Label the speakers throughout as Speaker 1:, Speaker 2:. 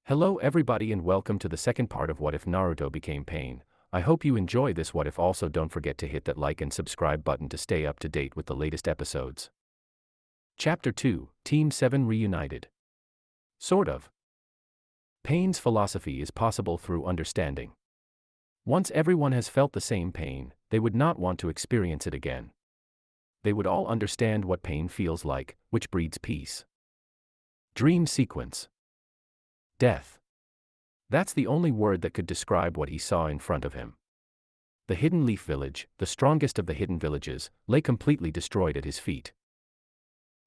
Speaker 1: Hello everybody and welcome to the second part of What If Naruto Became Pain. I hope you enjoy this what if. Also don't forget to hit that like and subscribe button to stay up to date with the latest episodes. Chapter 2, Team 7 Reunited. Sort of. Pain's philosophy is possible through understanding. Once everyone has felt the same pain, they would not want to experience it again. They would all understand what pain feels like, which breeds peace. Dream sequence. Death. That's the only word that could describe what he saw in front of him. The Hidden Leaf Village, the strongest of the hidden villages, lay completely destroyed at his feet.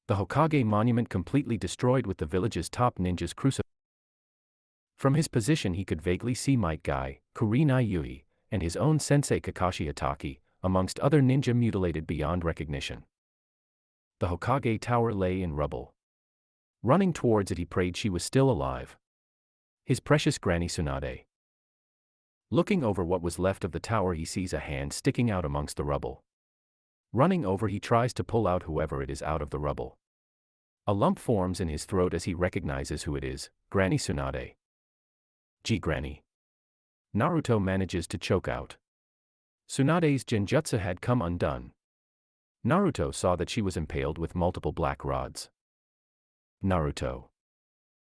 Speaker 1: The Hokage monument completely destroyed with the village's top ninjas crucified. From his position he could vaguely see Might Guy, Kurenai Yui, and his own sensei Kakashi Hatake, amongst other ninja mutilated beyond recognition. The Hokage tower lay in rubble. Running towards it he prayed she was still alive. His precious Granny Tsunade. Looking over what was left of the tower he sees a hand sticking out amongst the rubble. Running over he tries to pull out whoever it is out of the rubble. A lump forms in his throat as he recognizes who it is, Granny Tsunade. Gee Granny. Naruto manages to choke out. Tsunade's genjutsu had come undone. Naruto saw that she was impaled with multiple black rods. Naruto.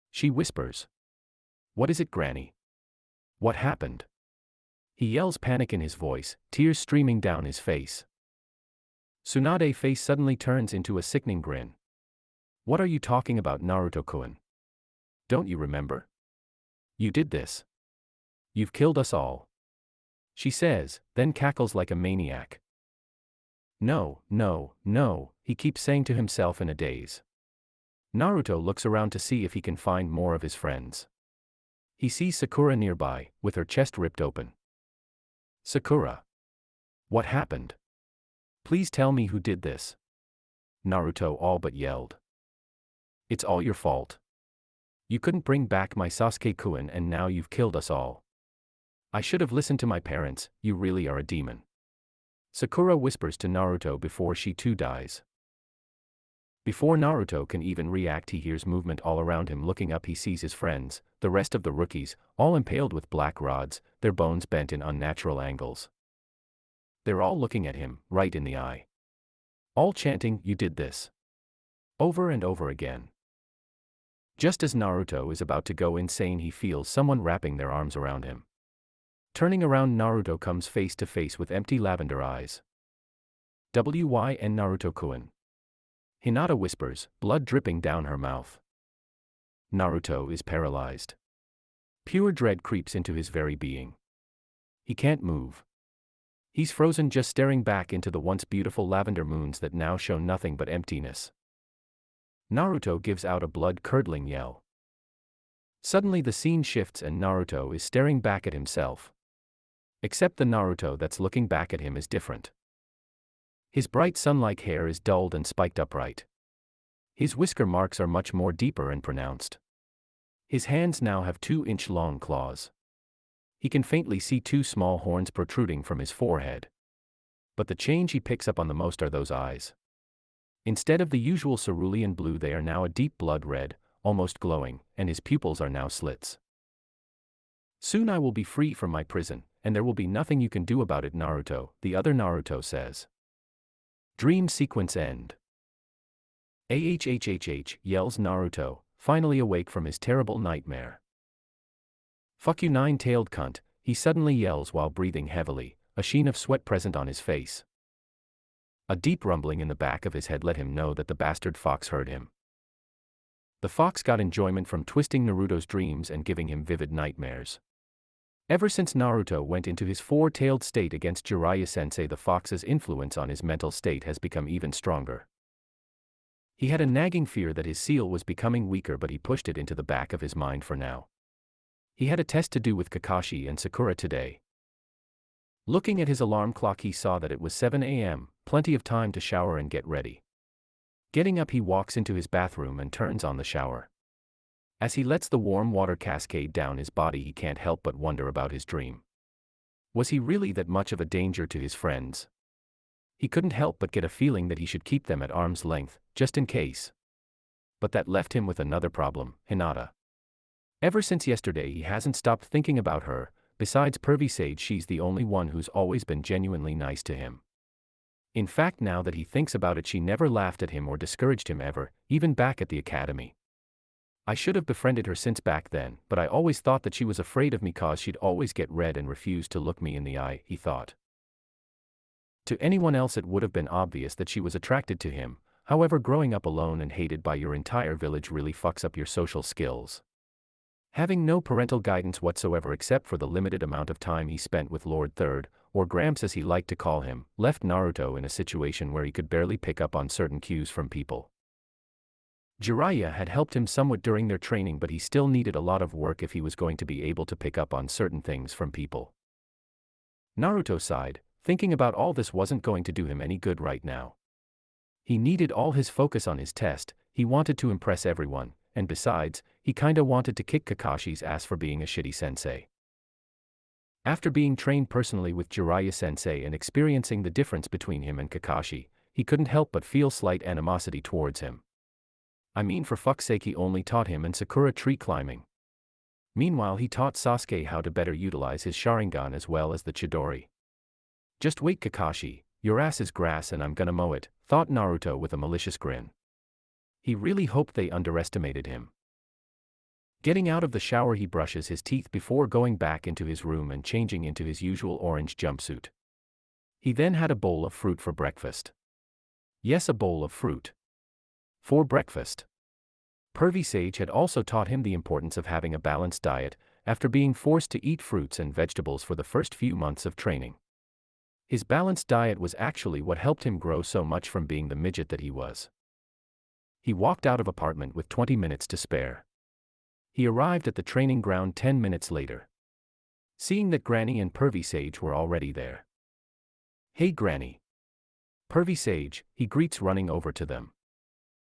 Speaker 1: She whispers. What is it, Granny? What happened? He yells, panic in his voice, tears streaming down his face. Tsunade's face suddenly turns into a sickening grin. What are you talking about, Naruto-kun? Don't you remember? You did this. You've killed us all. She says, then cackles like a maniac. No, no, no, he keeps saying to himself in a daze. Naruto looks around to see if he can find more of his friends. He sees Sakura nearby, with her chest ripped open. Sakura. What happened? Please tell me who did this. Naruto all but yelled. It's all your fault. You couldn't bring back my Sasuke-kun and now you've killed us all. I should have listened to my parents, you really are a demon. Sakura whispers to Naruto before she too dies. Before Naruto can even react he hears movement all around him. Looking up he sees his friends, the rest of the rookies, all impaled with black rods, their bones bent in unnatural angles. They're all looking at him, right in the eye. All chanting, you did this. Over and over again. Just as Naruto is about to go insane he feels someone wrapping their arms around him. Turning around Naruto comes face to face with empty lavender eyes. Wyn Naruto-kun. Hinata whispers, blood dripping down her mouth. Naruto is paralyzed. Pure dread creeps into his very being. He can't move. He's frozen, just staring back into the once beautiful lavender moons that now show nothing but emptiness. Naruto gives out a blood-curdling yell. Suddenly the scene shifts and Naruto is staring back at himself. Except the Naruto that's looking back at him is different. His bright sun-like hair is dulled and spiked upright. His whisker marks are much more deeper and pronounced. His hands now have 2-inch-long claws. He can faintly see 2 small horns protruding from his forehead. But the change he picks up on the most are those eyes. Instead of the usual cerulean blue they are now a deep blood red, almost glowing, and his pupils are now slits. Soon I will be free from my prison, and there will be nothing you can do about it, Naruto, the other Naruto says. Dream sequence end. Ahhhh, yells Naruto, finally awake from his terrible nightmare. Fuck you 9-tailed cunt, he suddenly yells while breathing heavily, a sheen of sweat present on his face. A deep rumbling in the back of his head let him know that the bastard fox heard him. The fox got enjoyment from twisting Naruto's dreams and giving him vivid nightmares. Ever since Naruto went into his 4-tailed state against Jiraiya-sensei, the fox's influence on his mental state has become even stronger. He had a nagging fear that his seal was becoming weaker, but he pushed it into the back of his mind for now. He had a test to do with Kakashi and Sakura today. Looking at his alarm clock he saw that it was 7 a.m., plenty of time to shower and get ready. Getting up he walks into his bathroom and turns on the shower. As he lets the warm water cascade down his body he can't help but wonder about his dream. Was he really that much of a danger to his friends? He couldn't help but get a feeling that he should keep them at arm's length, just in case. But that left him with another problem, Hinata. Ever since yesterday he hasn't stopped thinking about her. Besides Pervy Sage, she's the only one who's always been genuinely nice to him. In fact, now that he thinks about it, she never laughed at him or discouraged him ever, even back at the academy. I should have befriended her since back then, but I always thought that she was afraid of me cause she'd always get red and refuse to look me in the eye, he thought. To anyone else it would have been obvious that she was attracted to him. However, growing up alone and hated by your entire village really fucks up your social skills. Having no parental guidance whatsoever except for the limited amount of time he spent with Lord Third, or Gramps as he liked to call him, left Naruto in a situation where he could barely pick up on certain cues from people. Jiraiya had helped him somewhat during their training, but he still needed a lot of work if he was going to be able to pick up on certain things from people. Naruto sighed, thinking about all this wasn't going to do him any good right now. He needed all his focus on his test, he wanted to impress everyone, and besides, he kinda wanted to kick Kakashi's ass for being a shitty sensei. After being trained personally with Jiraiya sensei and experiencing the difference between him and Kakashi, he couldn't help but feel slight animosity towards him. I mean, for fuck's sake, he only taught him and Sakura tree climbing. Meanwhile, he taught Sasuke how to better utilize his Sharingan as well as the Chidori. Just wait, Kakashi, your ass is grass and I'm gonna mow it, thought Naruto with a malicious grin. He really hoped they underestimated him. Getting out of the shower, he brushes his teeth before going back into his room and changing into his usual orange jumpsuit. He then had a bowl of fruit for breakfast. Yes, a bowl of fruit. For breakfast. Pervy Sage had also taught him the importance of having a balanced diet, after being forced to eat fruits and vegetables for the first few months of training. His balanced diet was actually what helped him grow so much from being the midget that he was. He walked out of apartment with 20 minutes to spare. He arrived at the training ground 10 minutes later. Seeing that Granny and Pervy Sage were already there. Hey Granny. Pervy Sage, he greets, running over to them.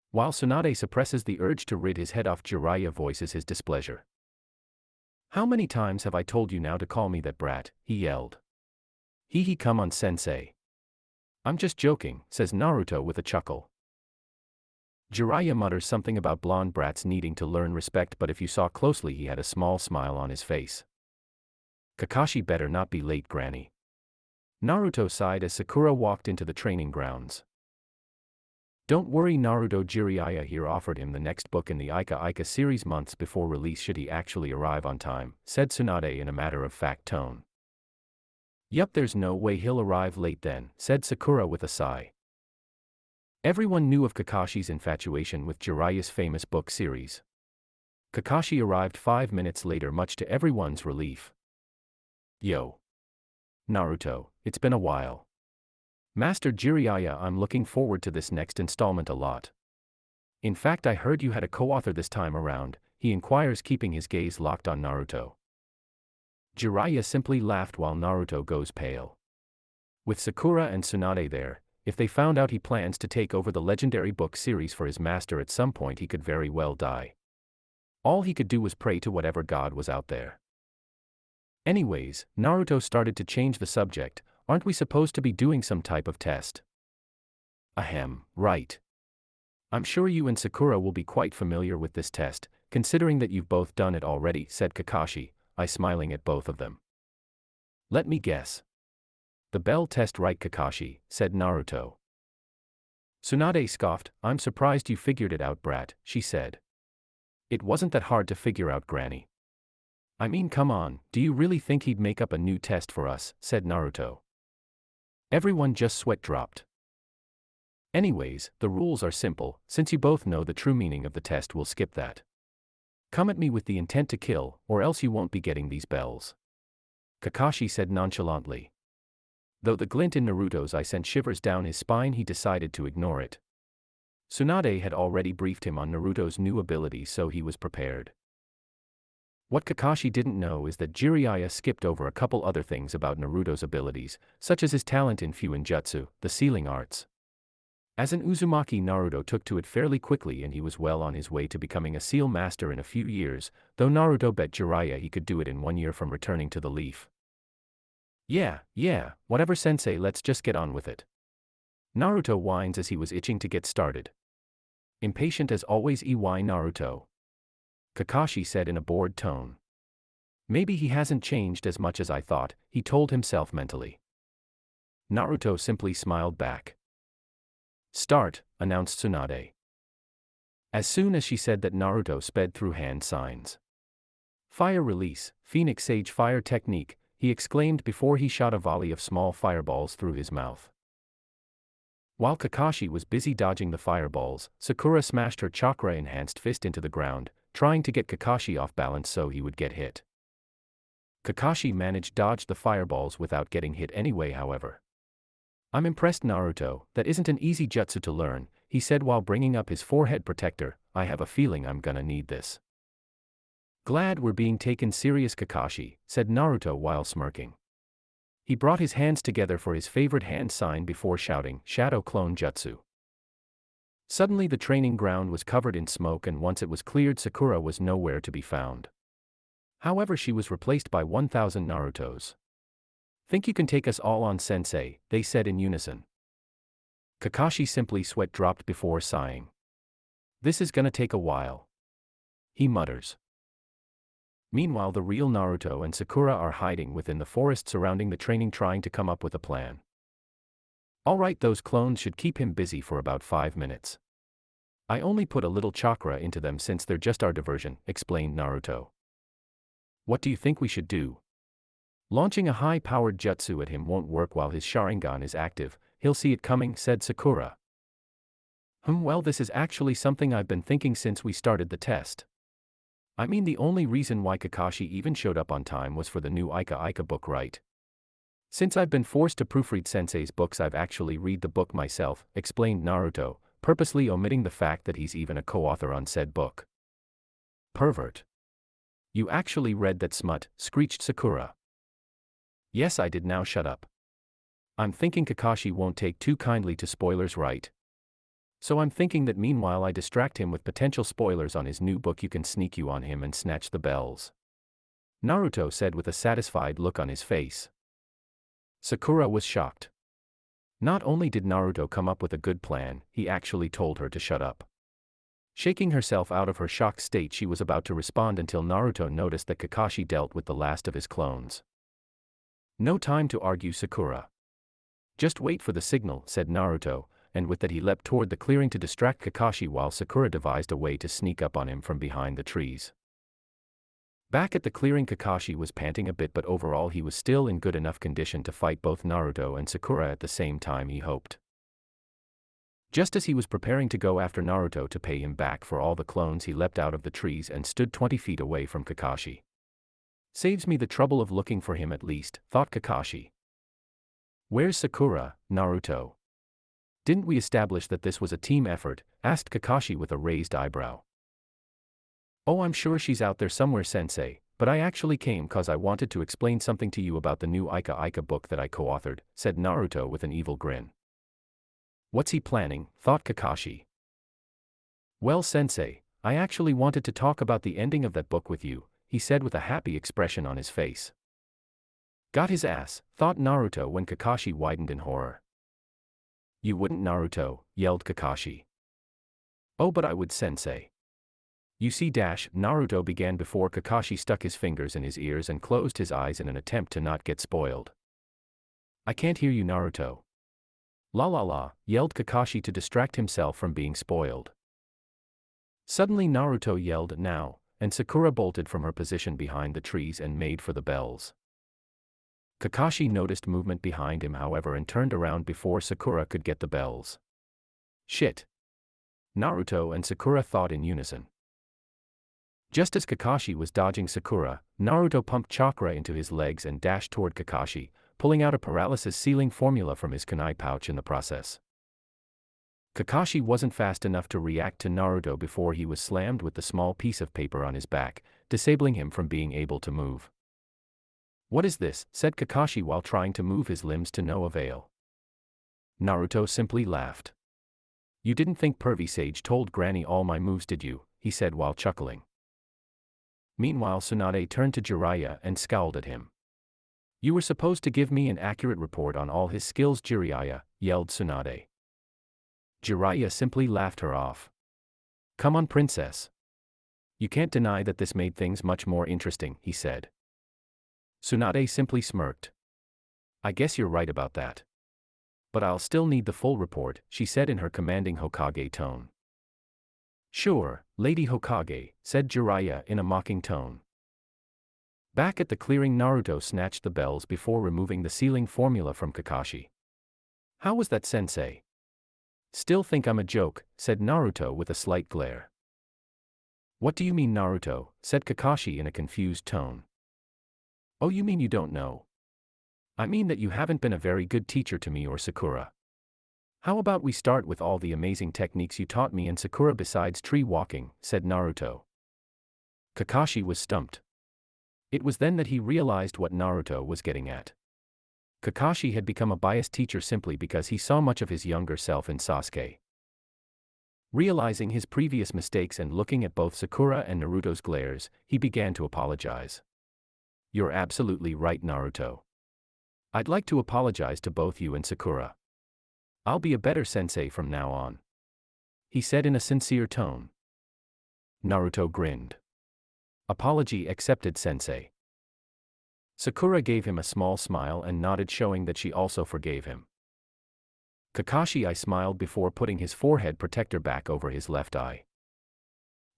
Speaker 1: While Tsunade suppresses the urge to rid his head off, Jiraiya voices his displeasure. How many times have I told you now to call me that brat, he yelled. Hee, come on sensei. I'm just joking, says Naruto with a chuckle. Jiraiya mutters something about blonde brats needing to learn respect, but if you saw closely he had a small smile on his face. Kakashi better not be late, Granny. Naruto sighed as Sakura walked into the training grounds. Don't worry Naruto, Jiraiya here offered him the next book in the Ika series months before release should he actually arrive on time, said Tsunade in a matter-of-fact tone. Yup, there's no way he'll arrive late then, said Sakura with a sigh. Everyone knew of Kakashi's infatuation with Jiraiya's famous book series. Kakashi arrived 5 minutes later, much to everyone's relief. Yo. Naruto, it's been a while. Master Jiraiya, I'm looking forward to this next installment a lot. In fact, I heard you had a co-author this time around, he inquires, keeping his gaze locked on Naruto. Jiraiya simply laughed while Naruto goes pale. With Sakura and Tsunade there, if they found out he plans to take over the legendary book series for his master at some point, he could very well die. All he could do was pray to whatever god was out there. Anyways, Naruto started to change the subject. Aren't we supposed to be doing some type of test? Ahem, right. I'm sure you and Sakura will be quite familiar with this test, considering that you've both done it already, said Kakashi, smiling at both of them. Let me guess. The bell test, right Kakashi, said Naruto. Tsunade scoffed, I'm surprised you figured it out, brat, she said. It wasn't that hard to figure out, Granny. I mean, come on, do you really think he'd make up a new test for us, said Naruto. Everyone just sweat dropped. Anyways, the rules are simple, since you both know the true meaning of the test, we'll skip that. Come at me with the intent to kill, or else you won't be getting these bells. Kakashi said nonchalantly. Though the glint in Naruto's eye sent shivers down his spine, he decided to ignore it. Tsunade had already briefed him on Naruto's new abilities, so he was prepared. What Kakashi didn't know is that Jiraiya skipped over a couple other things about Naruto's abilities, such as his talent in Fuinjutsu, the sealing arts. As an Uzumaki, Naruto took to it fairly quickly and he was well on his way to becoming a seal master in a few years, though Naruto bet Jiraiya he could do it in 1 year from returning to the leaf. Yeah, whatever sensei, let's just get on with it. Naruto whines as he was itching to get started. Impatient as always, Naruto. Kakashi said in a bored tone. Maybe he hasn't changed as much as I thought, he told himself mentally. Naruto simply smiled back. Start, announced Tsunade. As soon as she said that, Naruto sped through hand signs. Fire release, Phoenix Sage fire technique, he exclaimed before he shot a volley of small fireballs through his mouth. While Kakashi was busy dodging the fireballs, Sakura smashed her chakra-enhanced fist into the ground, trying to get Kakashi off balance so he would get hit. Kakashi managed to dodge the fireballs without getting hit anyway, however. I'm impressed, Naruto, that isn't an easy jutsu to learn, he said while bringing up his forehead protector. I have a feeling I'm gonna need this. Glad we're being taken serious, Kakashi, said Naruto while smirking. He brought his hands together for his favorite hand sign before shouting, Shadow Clone Jutsu. Suddenly the training ground was covered in smoke, and once it was cleared, Sakura was nowhere to be found. However, she was replaced by 1,000 Narutos. Think you can take us all on, sensei, they said in unison. Kakashi simply sweat dropped before sighing. This is gonna take a while, he mutters. Meanwhile, the real Naruto and Sakura are hiding within the forest surrounding the training, trying to come up with a plan. Alright, those clones should keep him busy for about 5 minutes. I only put a little chakra into them since they're just our diversion, explained Naruto. What do you think we should do? Launching a high-powered jutsu at him won't work while his Sharingan is active, he'll see it coming, said Sakura. Well, this is actually something I've been thinking since we started the test. I mean, the only reason why Kakashi even showed up on time was for the new Ika book, right? Since I've been forced to proofread Sensei's books, I've actually read the book myself, explained Naruto, purposely omitting the fact that he's even a co-author on said book. Pervert. You actually read that smut, screeched Sakura. Yes, I did. Now shut up. I'm thinking Kakashi won't take too kindly to spoilers, right? So I'm thinking that meanwhile I distract him with potential spoilers on his new book, you can sneak you on him and snatch the bells. Naruto said with a satisfied look on his face. Sakura was shocked. Not only did Naruto come up with a good plan, he actually told her to shut up. Shaking herself out of her shocked state, she was about to respond until Naruto noticed that Kakashi dealt with the last of his clones. No time to argue, Sakura. Just wait for the signal, said Naruto, and with that he leapt toward the clearing to distract Kakashi while Sakura devised a way to sneak up on him from behind the trees. Back at the clearing, Kakashi was panting a bit, but overall he was still in good enough condition to fight both Naruto and Sakura at the same time, he hoped. Just as he was preparing to go after Naruto to pay him back for all the clones, he leapt out of the trees and stood 20 feet away from Kakashi. Saves me the trouble of looking for him at least, thought Kakashi. Where's Sakura, Naruto? Didn't we establish that this was a team effort? Asked Kakashi with a raised eyebrow. Oh, I'm sure she's out there somewhere, sensei, but I actually came cause I wanted to explain something to you about the new Ika book that I co-authored, said Naruto with an evil grin. What's he planning? Thought Kakashi. Well, sensei, I actually wanted to talk about the ending of that book with you, he said with a happy expression on his face. Got his ass, thought Naruto when Kakashi widened in horror. You wouldn't, Naruto, yelled Kakashi. Oh, but I would, sensei. You see, Naruto began before Kakashi stuck his fingers in his ears and closed his eyes in an attempt to not get spoiled. I can't hear you, Naruto. La la la, yelled Kakashi to distract himself from being spoiled. Suddenly Naruto yelled, now, and Sakura bolted from her position behind the trees and made for the bells. Kakashi noticed movement behind him, however, and turned around before Sakura could get the bells. Shit. Naruto and Sakura thought in unison. Just as Kakashi was dodging Sakura, Naruto pumped chakra into his legs and dashed toward Kakashi, pulling out a paralysis-sealing formula from his kunai pouch in the process. Kakashi wasn't fast enough to react to Naruto before he was slammed with the small piece of paper on his back, disabling him from being able to move. What is this? Said Kakashi while trying to move his limbs to no avail. Naruto simply laughed. You didn't think Pervy Sage told Granny all my moves, did you? He said while chuckling. Meanwhile, Tsunade turned to Jiraiya and scowled at him. You were supposed to give me an accurate report on all his skills, Jiraiya, yelled Tsunade. Jiraiya simply laughed her off. Come on, princess. You can't deny that this made things much more interesting, he said. Tsunade simply smirked. I guess you're right about that. But I'll still need the full report, she said in her commanding Hokage tone. Sure, Lady Hokage, said Jiraiya in a mocking tone. Back at the clearing, Naruto snatched the bells before removing the sealing formula from Kakashi. How was that, sensei? Still think I'm a joke, said Naruto with a slight glare. What do you mean, Naruto? Said Kakashi in a confused tone. Oh, you mean you don't know? I mean that you haven't been a very good teacher to me or Sakura. How about we start with all the amazing techniques you taught me and Sakura besides tree walking, said Naruto. Kakashi was stumped. It was then that he realized what Naruto was getting at. Kakashi had become a biased teacher simply because he saw much of his younger self in Sasuke. Realizing his previous mistakes and looking at both Sakura and Naruto's glares, he began to apologize. You're absolutely right, Naruto. I'd like to apologize to both you and Sakura. I'll be a better sensei from now on, he said in a sincere tone. Naruto grinned. Apology accepted, sensei. Sakura gave him a small smile and nodded, showing that she also forgave him. Kakashi smiled before putting his forehead protector back over his left eye.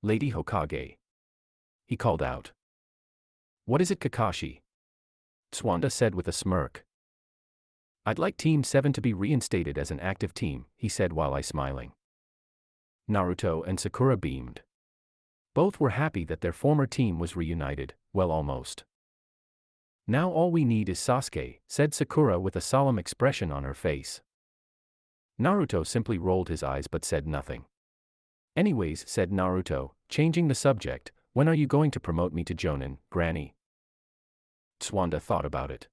Speaker 1: Lady Hokage, he called out. What is it, Kakashi? Tsuwanda said with a smirk. I'd like Team 7 to be reinstated as an active team, he said while smiling. Naruto and Sakura beamed. Both were happy that their former team was reunited, well, almost. Now all we need is Sasuke, said Sakura with a solemn expression on her face. Naruto simply rolled his eyes but said nothing. Anyways, said Naruto, changing the subject, when are you going to promote me to Jonin, Granny? Tsuwanda thought about it.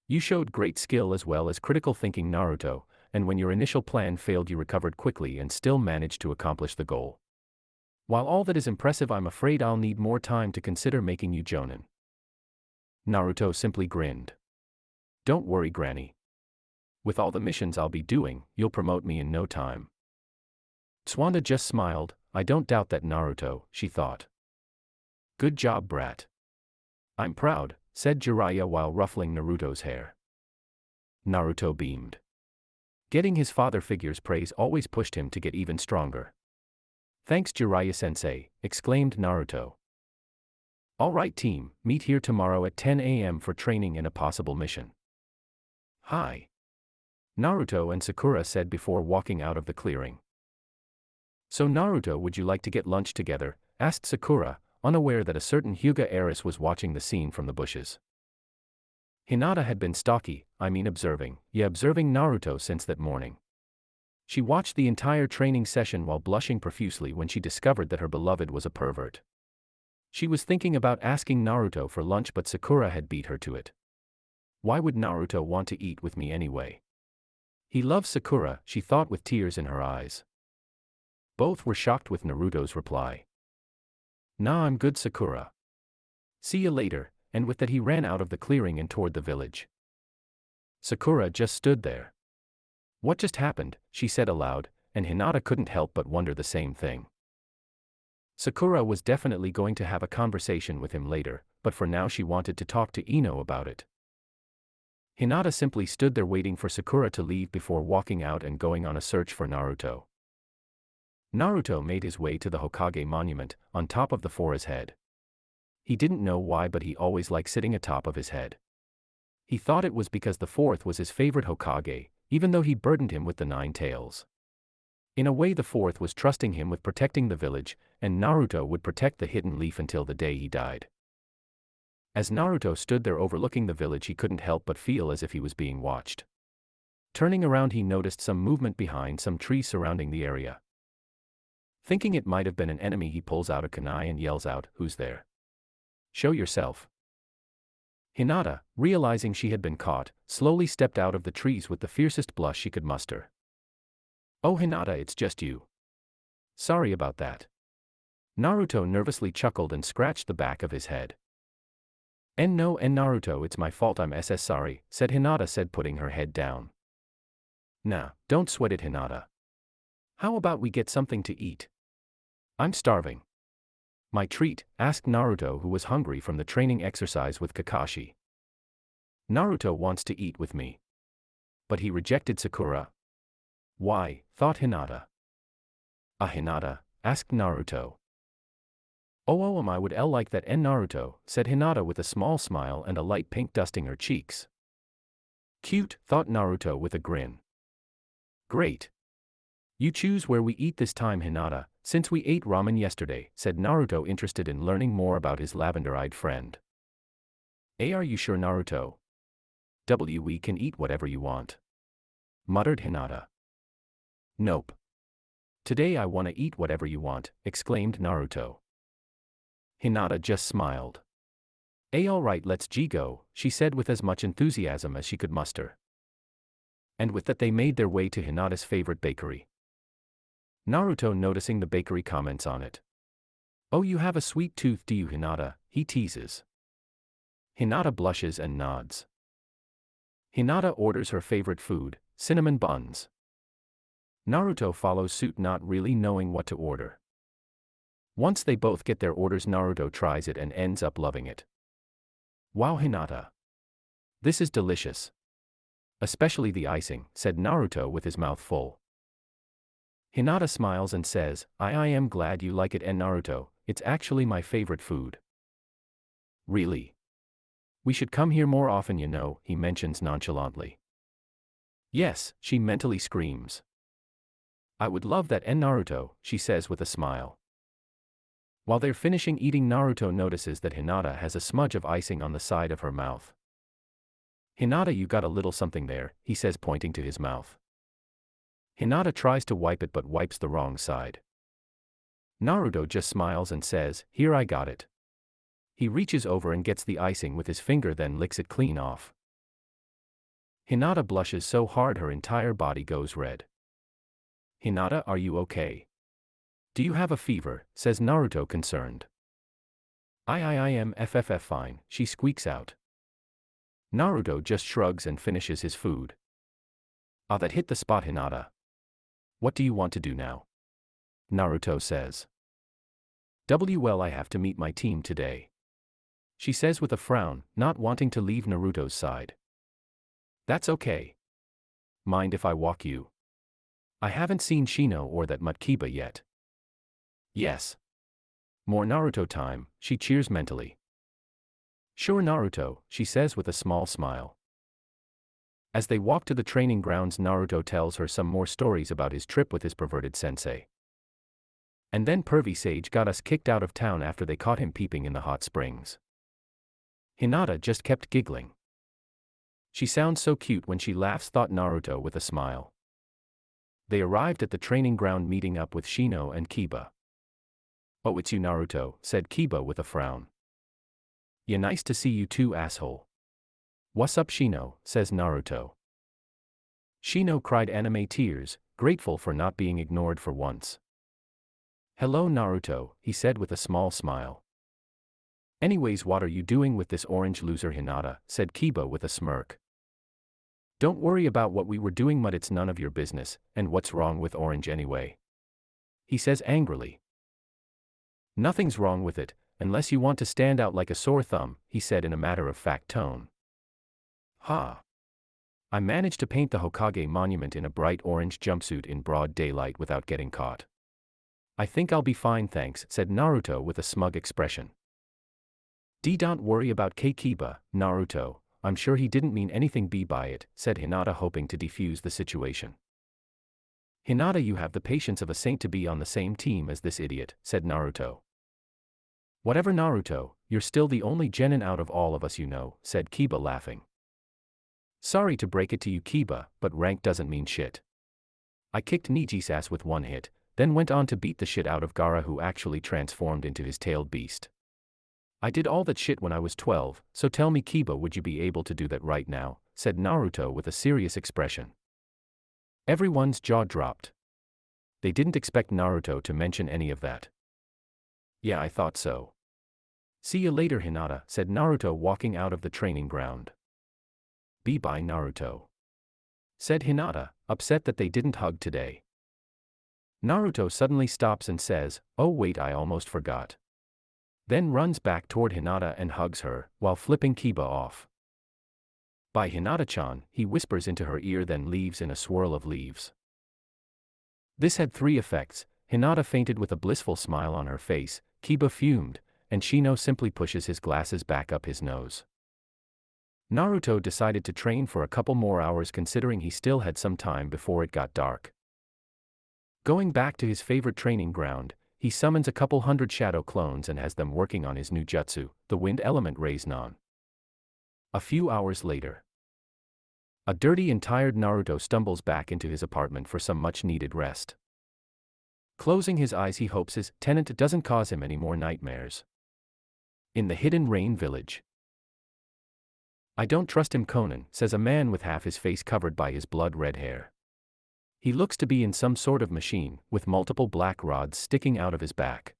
Speaker 1: You showed great skill as well as critical thinking, Naruto, and when your initial plan failed you recovered quickly and still managed to accomplish the goal. While all that is impressive, I'm afraid I'll need more time to consider making you Jonin. Naruto simply grinned. Don't worry, Granny. With all the missions I'll be doing, you'll promote me in no time. Tsuwanda just smiled. I don't doubt that, Naruto, she thought. Good job, brat. I'm proud, said Jiraiya while ruffling Naruto's hair. Naruto beamed. Getting his father figure's praise always pushed him to get even stronger. Thanks, Jiraiya-sensei, exclaimed Naruto. All right, team, meet here tomorrow at 10 a.m. for training and a possible mission. Hi. Naruto and Sakura said before walking out of the clearing. So Naruto, would you like to get lunch together? Asked Sakura, unaware that a certain Hyuga heiress was watching the scene from the bushes. Hinata had been observing Naruto since that morning. She watched the entire training session while blushing profusely when she discovered that her beloved was a pervert. She was thinking about asking Naruto for lunch, but Sakura had beat her to it. Why would Naruto want to eat with me anyway? He loves Sakura, she thought with tears in her eyes. Both were shocked with Naruto's reply. Nah, I'm good, Sakura. See you later, and with that he ran out of the clearing and toward the village. Sakura just stood there. What just happened, she said aloud, and Hinata couldn't help but wonder the same thing. Sakura was definitely going to have a conversation with him later, but for now she wanted to talk to Ino about it. Hinata simply stood there waiting for Sakura to leave before walking out and going on a search for Naruto. Naruto made his way to the Hokage monument, on top of the Fora's head. He didn't know why, but he always liked sitting atop of his head. He thought it was because the fourth was his favorite Hokage, even though he burdened him with the 9 tails. In a way, the fourth was trusting him with protecting the village, and Naruto would protect the hidden leaf until the day he died. As Naruto stood there overlooking the village, he couldn't help but feel as if he was being watched. Turning around, he noticed some movement behind some trees surrounding the area. Thinking it might have been an enemy, he pulls out a kunai and yells out, "Who's there? Show yourself." Hinata, realizing she had been caught, slowly stepped out of the trees with the fiercest blush she could muster. "Oh, Hinata, it's just you. Sorry about that." Naruto nervously chuckled and scratched the back of his head. No, Naruto, it's my fault, I'm sorry, said Hinata, putting her head down. Nah, don't sweat it, Hinata. How about we get something to eat? I'm starving. My treat? Asked Naruto, who was hungry from the training exercise with Kakashi. Naruto wants to eat with me. But he rejected Sakura. Why? Thought Hinata. Hinata? Asked Naruto. Oh, I would like that Naruto, said Hinata with a small smile and a light pink dusting her cheeks. Cute, thought Naruto with a grin. Great. You choose where we eat this time, Hinata, since we ate ramen yesterday, said Naruto, interested in learning more about his lavender-eyed friend. Are you sure, Naruto? We can eat whatever you want, muttered Hinata. Nope. Today I want to eat whatever you want, exclaimed Naruto. Hinata just smiled. Alright, let's go, she said with as much enthusiasm as she could muster. And with that they made their way to Hinata's favorite bakery. Naruto noticing the bakery comments on it. Oh, you have a sweet tooth, do you, Hinata? He teases. Hinata blushes and nods. Hinata orders her favorite food, cinnamon buns. Naruto follows suit, not really knowing what to order. Once they both get their orders, Naruto tries it and ends up loving it. Wow, Hinata. This is delicious. Especially the icing, said Naruto with his mouth full. Hinata smiles and says, I am glad you like it, and Naruto, it's actually my favorite food. Really? We should come here more often, you know, he mentions nonchalantly. Yes, she mentally screams. I would love that, and Naruto, she says with a smile. While they're finishing eating, Naruto notices that Hinata has a smudge of icing on the side of her mouth. Hinata, you got a little something there, he says, pointing to his mouth. Hinata tries to wipe it but wipes the wrong side. Naruto just smiles and says, here, I got it. He reaches over and gets the icing with his finger, then licks it clean off. Hinata blushes so hard her entire body goes red. Hinata, are you okay? Do you have a fever? Says Naruto, concerned. I am fine, she squeaks out. Naruto just shrugs and finishes his food. That hit the spot, Hinata. What do you want to do now? Naruto says. Well, I have to meet my team today, she says with a frown, not wanting to leave Naruto's side. That's okay. Mind if I walk you? I haven't seen Shino or that Mutkiba yet. Yes. More Naruto time, she cheers mentally. Sure, Naruto, she says with a small smile. As they walk to the training grounds, Naruto tells her some more stories about his trip with his perverted sensei. And then pervy Sage got us kicked out of town after they caught him peeping in the hot springs. Hinata just kept giggling. She sounds so cute when she laughs, thought Naruto with a smile. They arrived at the training ground, meeting up with Shino and Kiba. Oh, it's you, Naruto, said Kiba with a frown. Yeah, nice to see you too, asshole. What's up, Shino, says Naruto. Shino cried anime tears, grateful for not being ignored for once. Hello, Naruto, he said with a small smile. Anyways, what are you doing with this orange loser, Hinata, said Kiba with a smirk. Don't worry about what we were doing, Mud, it's none of your business, and what's wrong with orange anyway? He says angrily. Nothing's wrong with it, unless you want to stand out like a sore thumb, he said in a matter-of-fact tone. Ha! I managed to paint the Hokage monument in a bright orange jumpsuit in broad daylight without getting caught. I think I'll be fine, thanks, said Naruto with a smug expression. Don't worry about Kiba, Naruto, I'm sure he didn't mean anything by it, said Hinata, hoping to defuse the situation. Hinata, you have the patience of a saint to be on the same team as this idiot, said Naruto. Whatever, Naruto, you're still the only genin out of all of us, you know, said Kiba, laughing. Sorry to break it to you, Kiba, but rank doesn't mean shit. I kicked Niji's ass with one hit, then went on to beat the shit out of Gaara, who actually transformed into his tailed beast. I did all that shit when I was 12, so tell me, Kiba, would you be able to do that right now, said Naruto with a serious expression. Everyone's jaw dropped. They didn't expect Naruto to mention any of that. Yeah, I thought so. See you later, Hinata, said Naruto, walking out of the training ground. Bye, Naruto, said Hinata, upset that they didn't hug today. Naruto suddenly stops and says, oh wait, I almost forgot. then runs back toward Hinata and hugs her, while flipping Kiba off. "By Hinata-chan," he whispers into her ear, then leaves in a swirl of leaves. This had 3 effects. Hinata fainted with a blissful smile on her face, Kiba fumed, and Shino simply pushes his glasses back up his nose. Naruto decided to train for a couple more hours, considering he still had some time before it got dark. Going back to his favorite training ground, he summons a couple hundred shadow clones and has them working on his new jutsu, the wind element Raiznan. A few hours later, a dirty and tired Naruto stumbles back into his apartment for some much-needed rest. Closing his eyes, he hopes his tenant doesn't cause him any more nightmares. In the hidden rain village, "I don't trust him, Conan," says a man with half his face covered by his blood-red hair. He looks to be in some sort of machine, with multiple black rods sticking out of his back.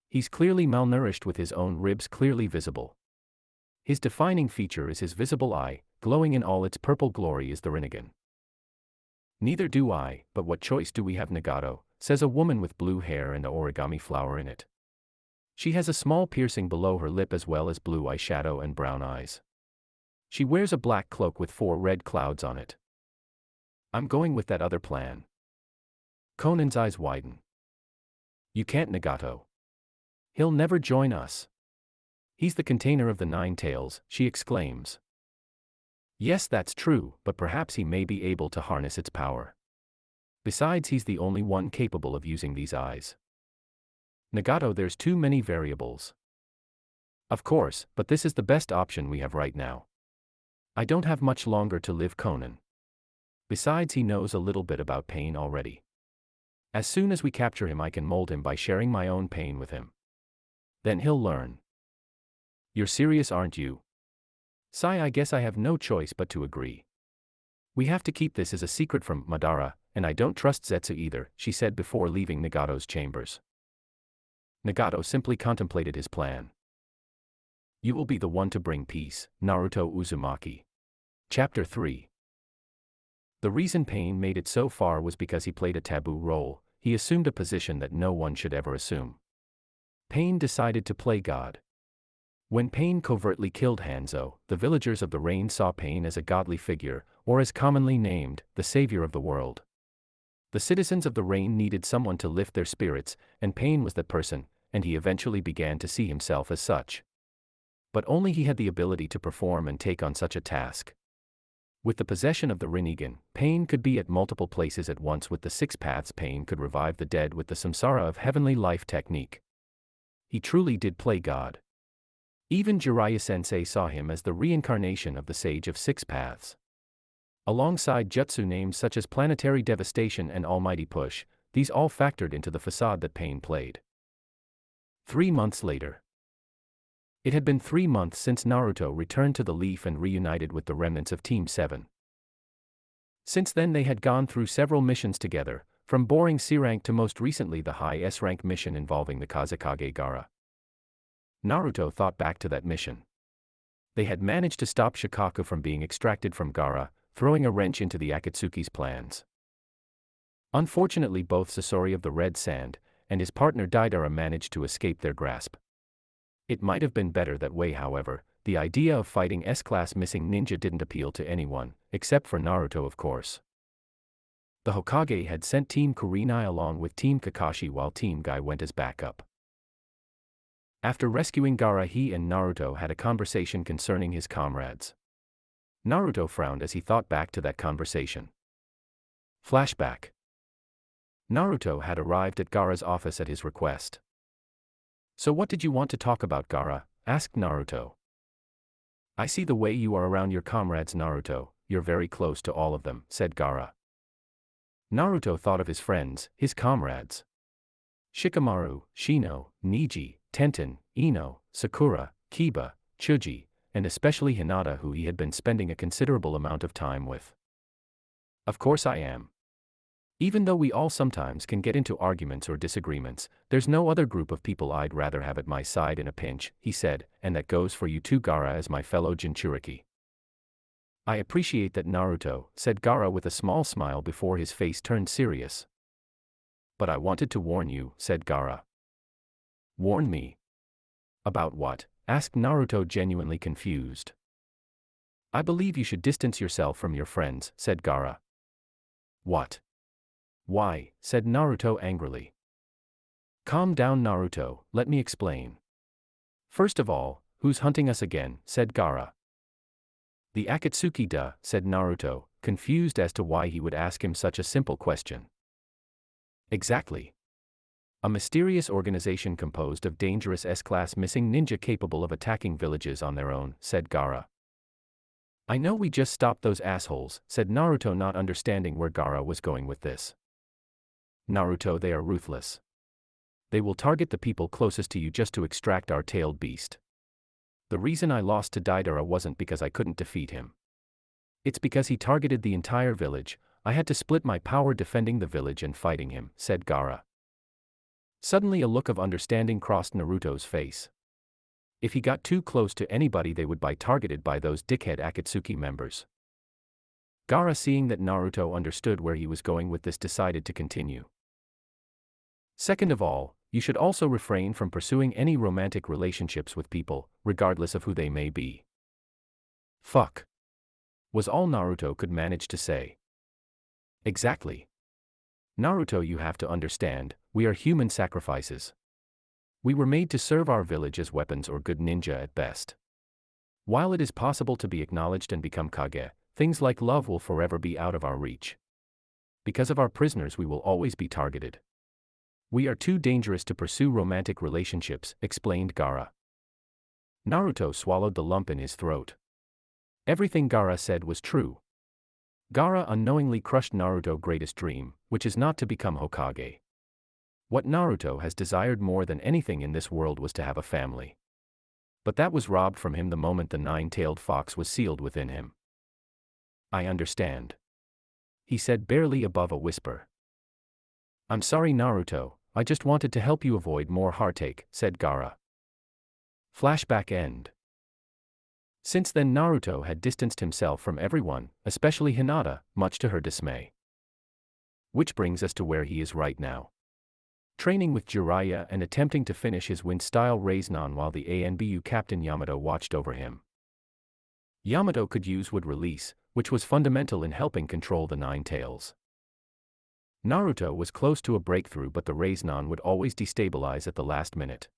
Speaker 1: He's clearly malnourished, with his own ribs clearly visible. His defining feature is his visible eye, glowing in all its purple glory is the Rinnegan. "Neither do I, but what choice do we have, Nagato?" says a woman with blue hair and an origami flower in it. She has a small piercing below her lip as well as blue eyeshadow and brown eyes. She wears a black cloak with 4 red clouds on it. "I'm going with that other plan." Conan's eyes widen. "You can't, Nagato. He'll never join us." "He's the container of the 9 tails," she exclaims. "Yes, that's true, but perhaps he may be able to harness its power. Besides, he's the only one capable of using these eyes." "Nagato, there's too many variables." "Of course, but this is the best option we have right now. I don't have much longer to live, Conan. Besides, he knows a little bit about pain already. As soon as we capture him, I can mold him by sharing my own pain with him. Then he'll learn." "You're serious, aren't you?" "Sigh, I guess I have no choice but to agree. We have to keep this as a secret from Madara, and I don't trust Zetsu either," she said before leaving Nagato's chambers. Nagato simply contemplated his plan. "You will be the one to bring peace, Naruto Uzumaki." Chapter 3. The reason Pain made it so far was because he played a taboo role. He assumed a position that no one should ever assume. Pain decided to play God. When Pain covertly killed Hanzo, the villagers of the Rain saw Pain as a godly figure, or as commonly named, the savior of the world. The citizens of the Rain needed someone to lift their spirits, and Pain was that person, and he eventually began to see himself as such. But only he had the ability to perform and take on such a task. With the possession of the Rinnegan, Pain could be at multiple places at once. With the 6 paths, Pain could revive the dead with the samsara of heavenly life technique. He truly did play God. Even Jiraiya-sensei saw him as the reincarnation of the Sage of 6 Paths. Alongside jutsu names such as Planetary Devastation and Almighty Push, these all factored into the facade that Pain played. 3 months later. It had been 3 months since Naruto returned to the Leaf and reunited with the remnants of Team 7. Since then they had gone through several missions together, from boring C-rank to most recently the high S-rank mission involving the Kazekage Gaara. Naruto thought back to that mission. They had managed to stop Shikaku from being extracted from Gaara, throwing a wrench into the Akatsuki's plans. Unfortunately, both Sasori of the Red Sand and his partner Deidara managed to escape their grasp. It might have been better that way, however. The idea of fighting S-class missing ninja didn't appeal to anyone, except for Naruto, of course. The Hokage had sent Team Kurenai along with Team Kakashi while Team Guy went as backup. After rescuing Gaara, he and Naruto had a conversation concerning his comrades. Naruto frowned as he thought back to that conversation. Flashback. Naruto had arrived at Gaara's office at his request. "So what did you want to talk about, Gaara?" asked Naruto. "I see the way you are around your comrades, Naruto. You're very close to all of them," said Gaara. Naruto thought of his friends, his comrades. Shikamaru, Shino, Neji, Tenten, Ino, Sakura, Kiba, Chuji, and especially Hinata, who he had been spending a considerable amount of time with. "Of course I am. Even though we all sometimes can get into arguments or disagreements, there's no other group of people I'd rather have at my side in a pinch," he said, "and that goes for you too, Gaara, as my fellow Jinchuriki." "I appreciate that, Naruto," said Gaara with a small smile before his face turned serious. "But I wanted to warn you," said Gaara. "Warn me?" About what? Asked Naruto, genuinely confused. I believe you should distance yourself from your friends, said Gaara. What? Why? Said Naruto angrily. Calm down, Naruto, let me explain. First of all, who's hunting us again? Said Gaara. The Akatsuki, duh, said Naruto, confused as to why he would ask him such a simple question. Exactly. A mysterious organization composed of dangerous S-class missing ninja capable of attacking villages on their own, said Gaara. I know we just stopped those assholes, said Naruto, not understanding where Gaara was going with this. Naruto, they are ruthless. They will target the people closest to you just to extract our tailed beast. The reason I lost to Deidara wasn't because I couldn't defeat him. It's because he targeted the entire village. I had to split my power defending the village and fighting him, said Gaara. Suddenly a look of understanding crossed Naruto's face. If he got too close to anybody, they would be targeted by those dickhead Akatsuki members. Gaara, seeing that Naruto understood where he was going with this, decided to continue. Second of all, you should also refrain from pursuing any romantic relationships with people, regardless of who they may be. Fuck. Was all Naruto could manage to say. Exactly. Naruto, you have to understand, we are human sacrifices. We were made to serve our village as weapons or good ninja at best. While it is possible to be acknowledged and become Kage, things like love will forever be out of our reach. Because of our prisoners, we will always be targeted. We are too dangerous to pursue romantic relationships, explained Gaara. Naruto swallowed the lump in his throat. Everything Gaara said was true. Gaara unknowingly crushed Naruto's greatest dream, which is not to become Hokage. What Naruto has desired more than anything in this world was to have a family. But that was robbed from him the moment the nine-tailed fox was sealed within him. I understand. He said barely above a whisper. I'm sorry, Naruto, I just wanted to help you avoid more heartache, said Gaara. Flashback end. Since then Naruto had distanced himself from everyone, especially Hinata, much to her dismay. Which brings us to where he is right now. Training with Jiraiya and attempting to finish his wind-style Rasengan while the ANBU captain Yamato watched over him. Yamato could use wood release, which was fundamental in helping control the Nine Tails. Naruto was close to a breakthrough, but the Rasengan would always destabilize at the last minute.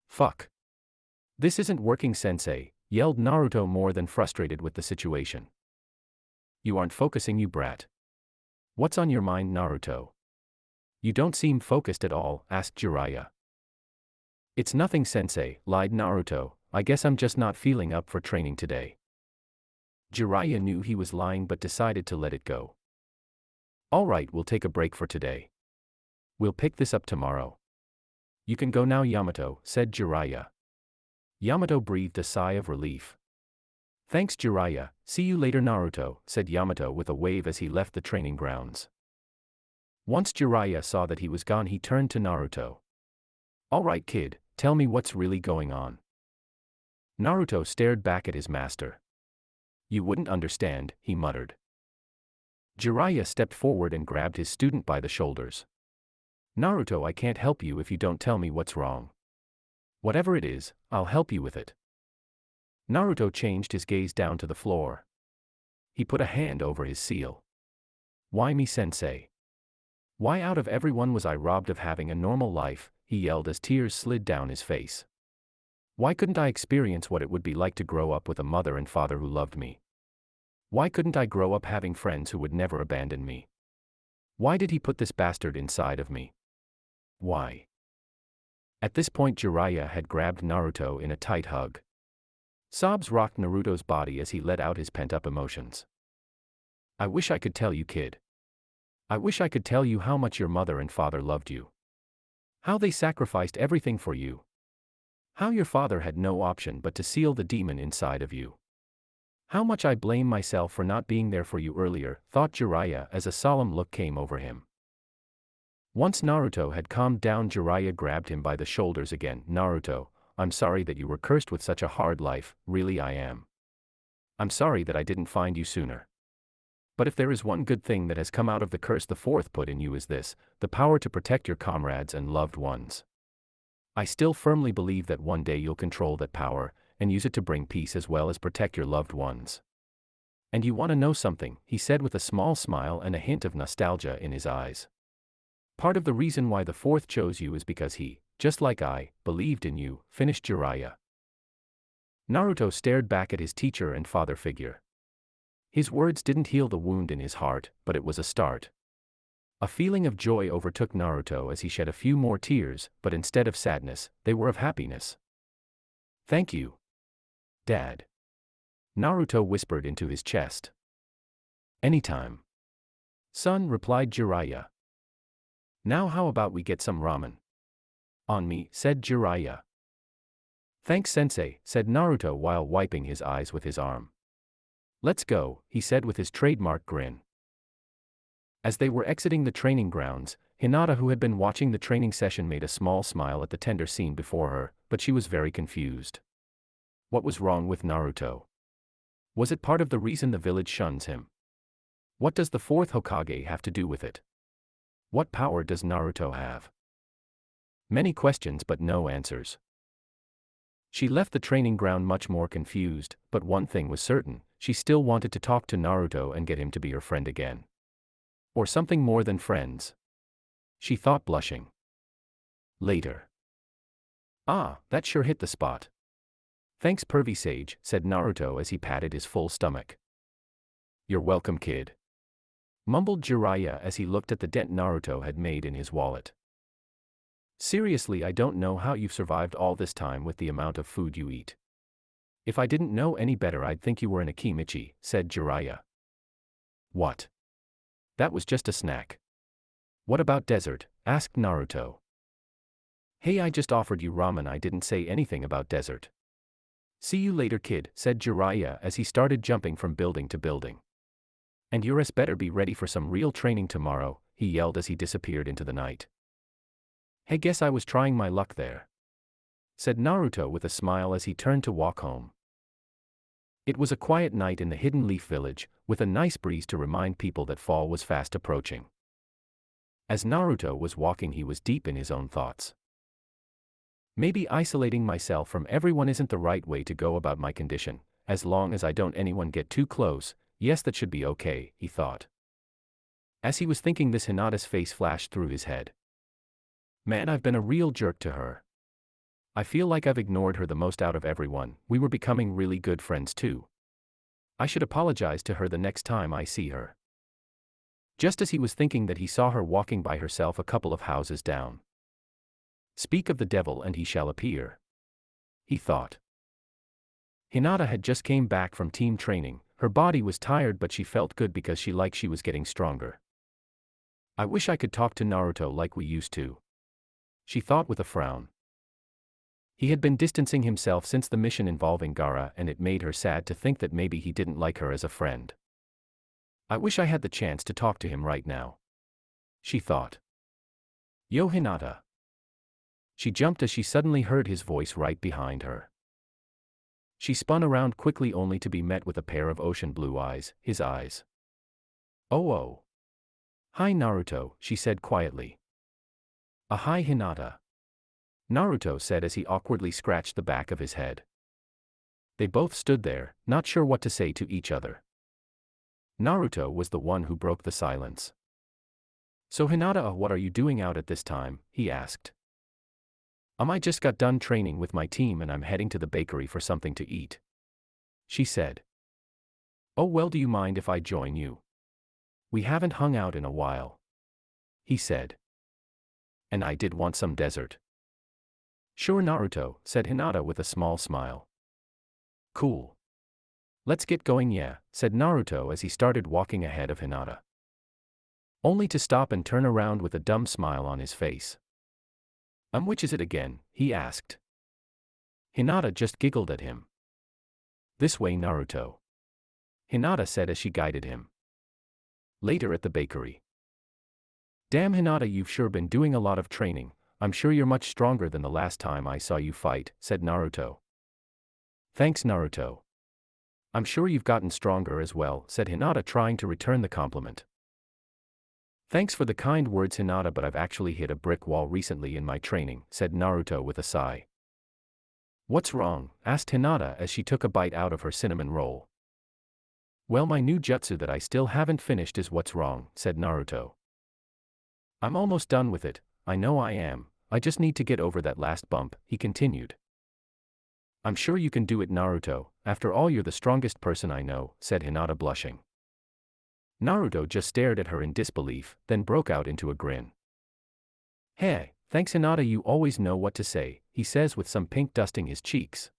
Speaker 1: Fuck. This isn't working, sensei, yelled Naruto, more than frustrated with the situation. You aren't focusing, you brat. What's on your mind, Naruto? You don't seem focused at all, asked Jiraiya. It's nothing, sensei, lied Naruto, I guess I'm just not feeling up for training today. Jiraiya knew he was lying but decided to let it go. Alright, we'll take a break for today. We'll pick this up tomorrow. You can go now, Yamato, said Jiraiya. Yamato breathed a sigh of relief. Thanks, Jiraiya, see you later, Naruto, said Yamato with a wave as he left the training grounds. Once Jiraiya saw that he was gone, he turned to Naruto. Alright, kid, tell me what's really going on. Naruto stared back at his master. You wouldn't understand, he muttered. Jiraiya stepped forward and grabbed his student by the shoulders. Naruto, I can't help you if you don't tell me what's wrong. Whatever it is, I'll help you with it. Naruto changed his gaze down to the floor. He put a hand over his seal. Why me, sensei? Why out of everyone was I robbed of having a normal life? He yelled as tears slid down his face. Why couldn't I experience what it would be like to grow up with a mother and father who loved me? Why couldn't I grow up having friends who would never abandon me? Why did he put this bastard inside of me? Why? At this point Jiraiya had grabbed Naruto in a tight hug. Sobs rocked Naruto's body as he let out his pent-up emotions. I wish I could tell you, kid. I wish I could tell you how much your mother and father loved you. How they sacrificed everything for you. How your father had no option but to seal the demon inside of you. How much I blame myself for not being there for you earlier, thought Jiraiya as a solemn look came over him. Once Naruto had calmed down, Jiraiya grabbed him by the shoulders again. Naruto, I'm sorry that you were cursed with such a hard life, really I am. I'm sorry that I didn't find you sooner. But if there is one good thing that has come out of the curse the fourth put in you is this, the power to protect your comrades and loved ones. I still firmly believe that one day you'll control that power, and use it to bring peace as well as protect your loved ones. And you want to know something, he said with a small smile and a hint of nostalgia in his eyes. Part of the reason why the fourth chose you is because he, just like I, believed in you, finished Jiraiya. Naruto stared back at his teacher and father figure. His words didn't heal the wound in his heart, but it was a start. A feeling of joy overtook Naruto as he shed a few more tears, but instead of sadness, they were of happiness. Thank you, Dad. Naruto whispered into his chest. Anytime, son, replied Jiraiya. Now how about we get some ramen? On me, said Jiraiya. Thanks, sensei, said Naruto while wiping his eyes with his arm. Let's go, he said with his trademark grin. As they were exiting the training grounds, Hinata, who had been watching the training session, made a small smile at the tender scene before her, but she was very confused. What was wrong with Naruto? Was it part of the reason the village shuns him? What does the fourth Hokage have to do with it? What power does Naruto have? Many questions but no answers. She left the training ground much more confused, but one thing was certain, she still wanted to talk to Naruto and get him to be her friend again. Or something more than friends. She thought, blushing. Later. Ah, that sure hit the spot. Thanks, pervy sage, said Naruto as he patted his full stomach. You're welcome, kid, mumbled Jiraiya as he looked at the dent Naruto had made in his wallet. Seriously, I don't know how you've survived all this time with the amount of food you eat. If I didn't know any better, I'd think you were an Akimichi, said Jiraiya. What? That was just a snack. What about dessert? Asked Naruto. Hey, I just offered you ramen, I didn't say anything about dessert. See you later, kid, said Jiraiya as he started jumping from building to building. And yours better be ready for some real training tomorrow, he yelled as he disappeared into the night. Hey, guess I was trying my luck there, said Naruto with a smile as he turned to walk home. It was a quiet night in the Hidden Leaf Village, with a nice breeze to remind people that fall was fast approaching. As Naruto was walking, he was deep in his own thoughts. Maybe isolating myself from everyone isn't the right way to go about my condition, as long as I don't anyone get too close, yes, that should be okay, he thought. As he was thinking this, Hinata's face flashed through his head. Man, I've been a real jerk to her. I feel like I've ignored her the most out of everyone. We were becoming really good friends too. I should apologize to her the next time I see her. Just as he was thinking that, he saw her walking by herself a couple of houses down. Speak of the devil and he shall appear, he thought. Hinata had just came back from team training. Her body was tired, but she felt good because she was getting stronger. I wish I could talk to Naruto like we used to, she thought with a frown. He had been distancing himself since the mission involving Gaara, and it made her sad to think that maybe he didn't like her as a friend. I wish I had the chance to talk to him right now, she thought. Yo, Hinata. She jumped as she suddenly heard his voice right behind her. She spun around quickly, only to be met with a pair of ocean blue eyes, his eyes. Oh. Hi, Naruto, she said quietly. Hi, Hinata, Naruto said as he awkwardly scratched the back of his head. They both stood there, not sure what to say to each other. Naruto was the one who broke the silence. So Hinata, what are you doing out at this time? He asked. I just got done training with my team and I'm heading to the bakery for something to eat, she said. Oh well, do you mind if I join you? We haven't hung out in a while, he said. And I did want some dessert. Sure, Naruto, said Hinata with a small smile. Cool. Let's get going, yeah, said Naruto as he started walking ahead of Hinata. Only to stop and turn around with a dumb smile on his face. Which is it again? He asked. Hinata just giggled at him. This way, Naruto, Hinata said as she guided him. Later at the bakery. Damn, Hinata, you've sure been doing a lot of training. I'm sure you're much stronger than the last time I saw you fight, said Naruto. Thanks, Naruto. I'm sure you've gotten stronger as well, said Hinata, trying to return the compliment. Thanks for the kind words, Hinata, but I've actually hit a brick wall recently in my training, said Naruto with a sigh. What's wrong? Asked Hinata as she took a bite out of her cinnamon roll. Well, my new jutsu that I still haven't finished is what's wrong, said Naruto. I'm almost done with it, I know I am, I just need to get over that last bump, he continued. I'm sure you can do it, Naruto, after all you're the strongest person I know, said Hinata blushing. Naruto just stared at her in disbelief, then broke out into a grin. Hey, thanks Hinata, you always know what to say, he says with some pink dusting his cheeks.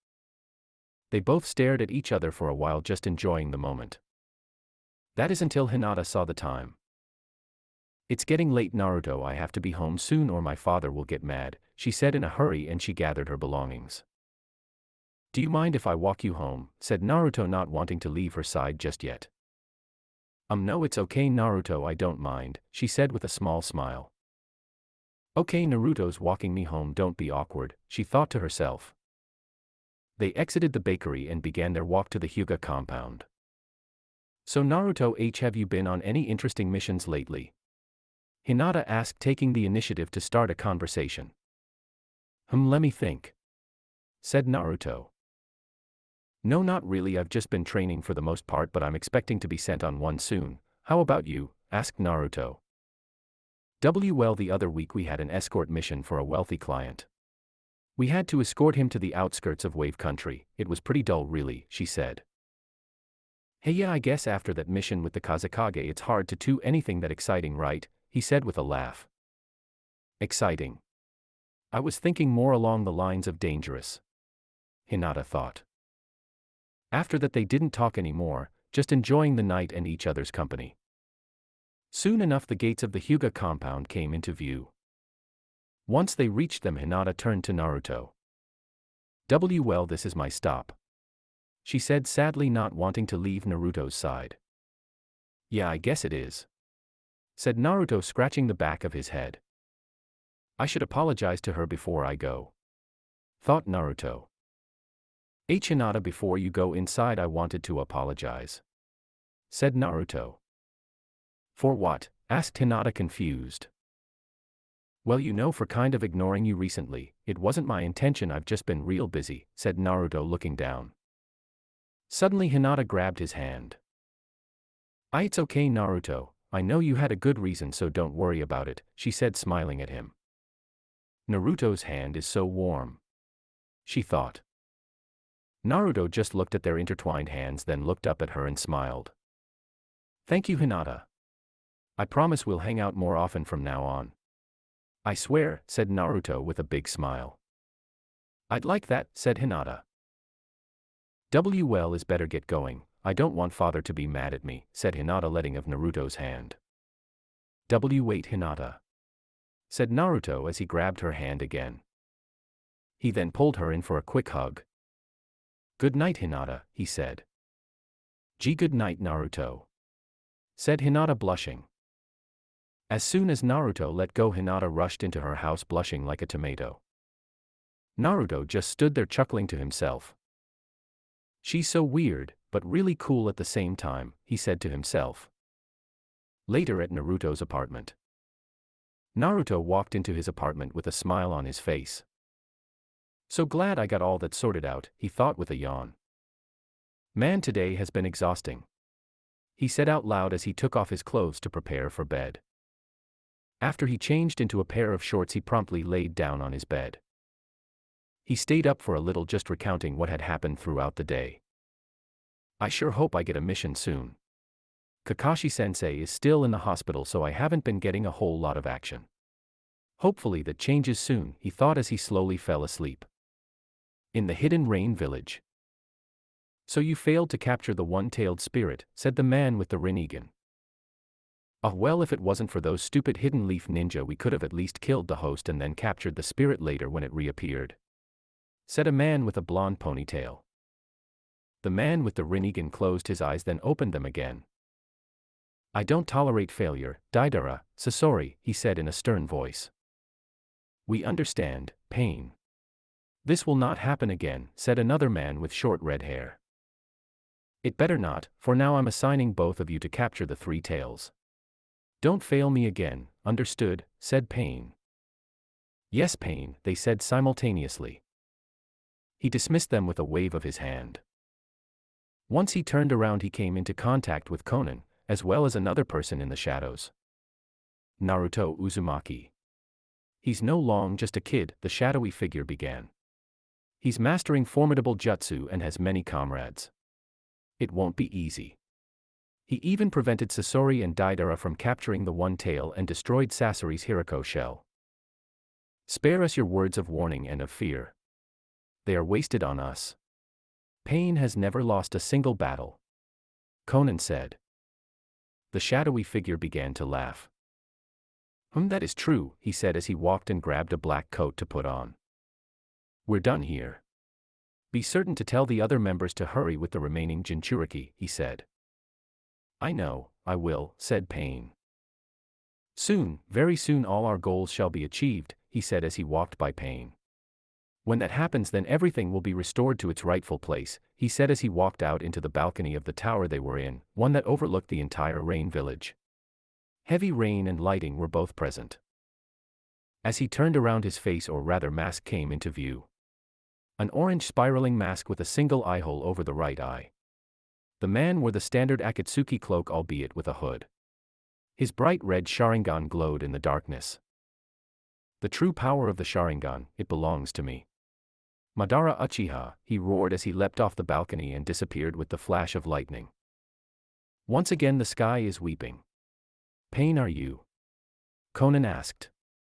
Speaker 1: They both stared at each other for a while, just enjoying the moment. That is until Hinata saw the time. It's getting late, Naruto, I have to be home soon or my father will get mad, she said in a hurry, and she gathered her belongings. Do you mind if I walk you home? Said Naruto, not wanting to leave her side just yet. No, it's okay, Naruto, I don't mind, she said with a small smile. Okay, Naruto's walking me home, don't be awkward, she thought to herself. They exited the bakery and began their walk to the Hyuga compound. So Naruto H, have you been on any interesting missions lately? Hinata asked, taking the initiative to start a conversation. Let me think, said Naruto. No, not really, I've just been training for the most part, but I'm expecting to be sent on one soon. How about you? Asked Naruto. Well, the other week we had an escort mission for a wealthy client. We had to escort him to the outskirts of Wave Country. It was pretty dull really, she said. Hey, yeah, I guess after that mission with the Kazekage it's hard to do anything that exciting, right? He said with a laugh. Exciting? I was thinking more along the lines of dangerous, Hinata thought. After that they didn't talk anymore, just enjoying the night and each other's company. Soon enough the gates of the Hyuga compound came into view. Once they reached them, Hinata turned to Naruto. Well, this is my stop, she said sadly, not wanting to leave Naruto's side. Yeah, I guess it is, said Naruto, scratching the back of his head. I should apologize to her before I go, thought Naruto. Hinata, before you go inside I wanted to apologize, said Naruto. For what? Asked Hinata, confused. Well, you know, for kind of ignoring you recently. It wasn't my intention, I've just been real busy, said Naruto, looking down. Suddenly Hinata grabbed his hand. It's okay, Naruto, I know you had a good reason, so don't worry about it, she said, smiling at him. Naruto's hand is so warm, she thought. Naruto just looked at their intertwined hands, then looked up at her and smiled. Thank you, Hinata. I promise we'll hang out more often from now on. I swear, said Naruto with a big smile. I'd like that, said Hinata. Well, is better get going, I don't want father to be mad at me, said Hinata, letting of Naruto's hand. Wait, Hinata, said Naruto as he grabbed her hand again. He then pulled her in for a quick hug. Good night, Hinata, he said. Good night, Naruto, said Hinata, blushing. As soon as Naruto let go, Hinata rushed into her house blushing like a tomato. Naruto just stood there chuckling to himself. She's so weird, but really cool at the same time, he said to himself. Later at Naruto's apartment. Naruto walked into his apartment with a smile on his face. So glad I got all that sorted out, he thought with a yawn. Man, today has been exhausting, he said out loud as he took off his clothes to prepare for bed. After he changed into a pair of shorts, he promptly laid down on his bed. He stayed up for a little, just recounting what had happened throughout the day. I sure hope I get a mission soon. Kakashi-sensei is still in the hospital, so I haven't been getting a whole lot of action. Hopefully that changes soon, he thought as he slowly fell asleep. In the Hidden Rain Village. So you failed to capture the one-tailed spirit, said the man with the Rinnegan. Oh well, if it wasn't for those stupid Hidden Leaf Ninja we could have at least killed the host and then captured the spirit later when it reappeared, said a man with a blonde ponytail. The man with the Rinnegan closed his eyes, then opened them again. I don't tolerate failure, Deidara, Sasori, he said in a stern voice. We understand, Pain. This will not happen again, said another man with short red hair. It better not, for now I'm assigning both of you to capture the three tails. Don't fail me again, understood, said Pain. Yes, Pain, they said simultaneously. He dismissed them with a wave of his hand. Once he turned around, he came into contact with Conan, as well as another person in the shadows. Naruto Uzumaki. He's no longer just a kid, the shadowy figure began. He's mastering formidable jutsu and has many comrades. It won't be easy. He even prevented Sasori and Deidara from capturing the One Tail and destroyed Sasori's Hirako shell. Spare us your words of warning and of fear. They are wasted on us. Pain has never lost a single battle, Conan said. The shadowy figure began to laugh. That is true, he said as he walked and grabbed a black coat to put on. We're done here. Be certain to tell the other members to hurry with the remaining Jinchuriki, he said. I know, I will, said Pain. Soon, very soon all our goals shall be achieved, he said as he walked by Pain. When that happens, then everything will be restored to its rightful place, he said as he walked out into the balcony of the tower they were in, one that overlooked the entire rain village. Heavy rain and lighting were both present. As he turned around, his face, or rather mask, came into view. An orange spiraling mask with a single eye hole over the right eye. The man wore the standard Akatsuki cloak, albeit with a hood. His bright red Sharingan glowed in the darkness. The true power of the Sharingan, it belongs to me. Madara Uchiha, he roared as he leapt off the balcony and disappeared with the flash of lightning. Once again the sky is weeping. Pain, are you? Conan asked.